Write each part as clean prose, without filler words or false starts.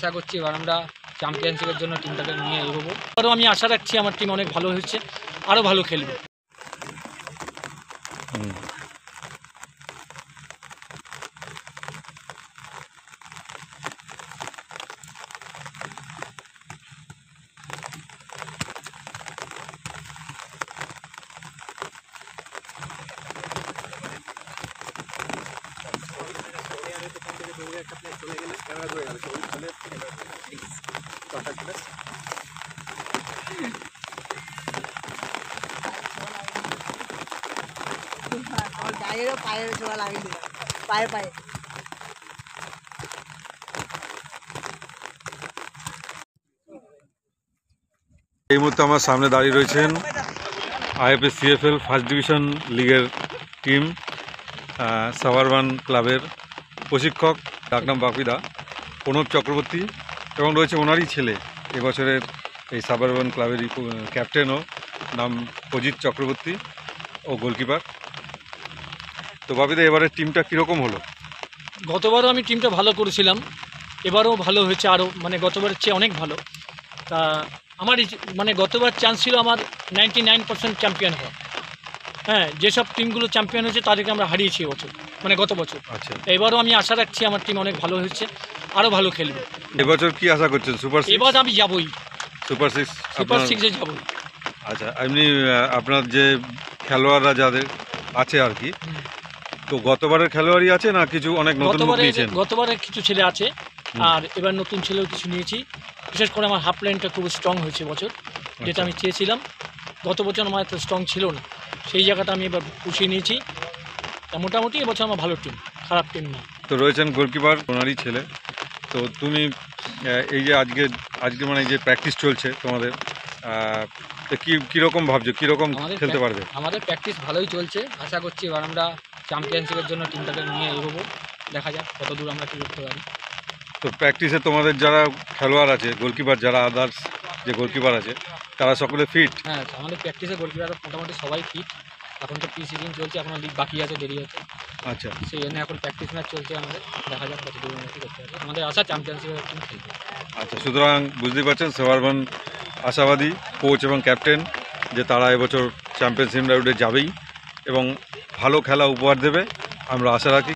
আশা করছি এবার আমরা চ্যাম্পিয়নশিপের জন্য টিমটাকে নিয়ে এগোবো। আরও আমি আশা রাখছি আমার টিম অনেক ভালো হচ্ছে, আরও ভালো খেলবে। পায়ের ছোঁয়া লাগিয়ে দিলাম, পায়ে পায়ে। এই মুহূর্তে আমার সামনে দাঁড়িয়ে রয়েছেন আইএফএস সিএফএল ফার্স্ট ডিভিশন লিগের টিম সাভারবান ক্লাবের প্রশিক্ষক, ডাকনাম বাপিদা, প্রণব চক্রবর্তী, এবং রয়েছে ওনারই ছেলে, এবছরের এই সাভারবান ক্লাবেরই ক্যাপ্টেনও, নাম অজিত চক্রবর্তী, ও গোলকিপার। তো বাপিদা, এবারের টিমটা কীরকম হলো? গতবারও আমি টিমটা ভালো করেছিলাম, এবারও ভালো হয়েছে, আরও মানে গতবারের চেয়ে অনেক ভালো। তা আমার মানে গতবার চান্স ছিল আমার 99% চ্যাম্পিয়ন হওয়া। হ্যাঁ, যেসব টিমগুলো চ্যাম্পিয়ন হয়েছে তাদেরকে আমরা হারিয়েছি এবছর, মানে গত বছর। আচ্ছা, এবারও আমি আশা রাখছি আমার টিম অনেক ভালো হচ্ছে, আরও ভালো খেলবে। এবছর কি আশা করছেন? Super six? এবার আমি যাবই, সুপার সিক্স? সুপার সিক্সে যাবই। আচ্ছা, এমনি আপনার যে খেলোয়াড়রা যাদের আছে আর কি, তো গতবারের খেলোয়াড়ই আছে না কিছু অনেক নতুন মুখ নিয়েছেন? গতবারে কিছু ছেলে আছে, আর এবার নতুন ছেলেও কিছু নিয়েছি। বিশেষ করে আমার হাফ লাইনটা খুব স্ট্রং হয়েছে বছর, যেটা আমি চেয়েছিলাম। গত বছর আমার এত স্ট্রং ছিল না, সেই জায়গাটা আমি এবার পুষিয়ে নিয়েছি। তা মোটামুটি এবছর আমার ভালো টিম, খারাপ টিম না। তো রয়েছেন গোলকিপার, ওনারই ছেলে। তো তুমি এই যে আজকে মানে এই যে প্র্যাকটিস চলছে তোমাদের, তো কীরকম ভাবছো, কীরকম খেলতে পারবে? আমাদের প্র্যাকটিস ভালোই চলছে, আশা করছি এবার আমরা চ্যাম্পিয়নশিপের জন্য টিমটাকে নিয়ে এগোবো। দেখা যাক কত দূর আমরা কী করতে পারি। তো প্র্যাকটিসে তোমাদের যারা খেলোয়াড় আছে, গোলকিপার যারা আদার্স যে গোলকিপার আছে, তারা সকলে ফিট? হ্যাঁ, আমাদের প্র্যাকটিসে গোলকিপার মোটামুটি সবাই ফিট। এখন তো প্রি সিজন চলছে, এখনও লিগ বাকি আছে, দেরি আছে। আচ্ছা, সেই জন্য এখন প্র্যাকটিস ম্যাচ চলছে আমাদের, দেখা যাক কত দূর আমরা কী করতে পারি। আমাদের আশা চ্যাম্পিয়নশিপের টিম খেলবে। আচ্ছা, সুতরাং বুঝতেই পারছেন সাভারবান আশাবাদী কোচ এবং ক্যাপ্টেন যে তারা এবছর চ্যাম্পিয়নশিপ রাউন্ডে যাবেই এবং ভালো খেলা উপহার দেবে, আমরা আশা রাখি।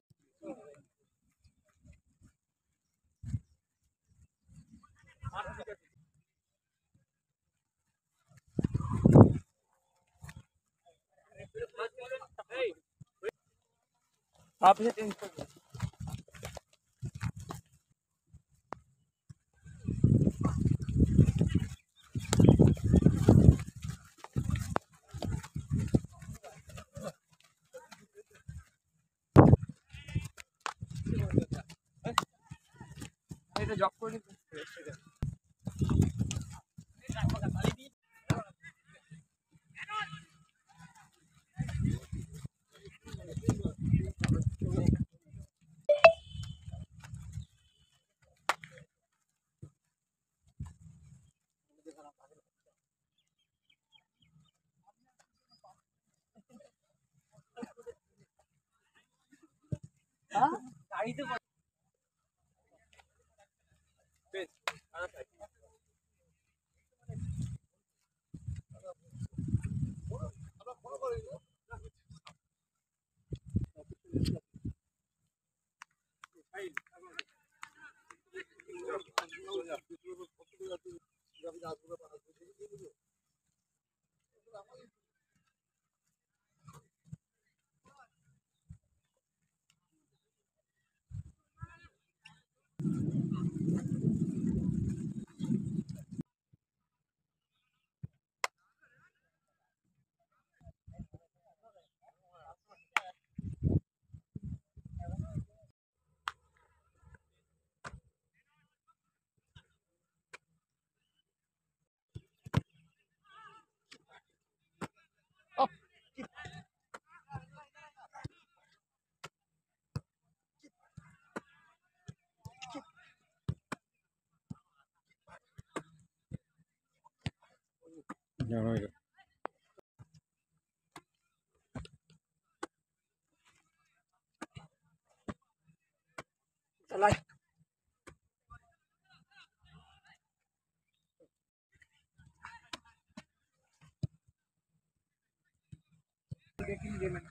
ব্রেকিং গেমের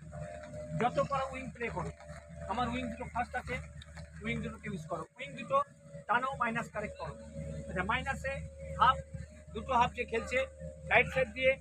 যত পারো উইং প্লে করো। আমার উইং দুটো ফার্স্ট আছে, উইং দুটোকে ইউজ করো। উইং দুটো টানো, মাইনাস কারেক্ট করো। আচ্ছা, মাইনাসে হাফ, দুটো হাফ যে খেলছে রাইট সাইড দিয়ে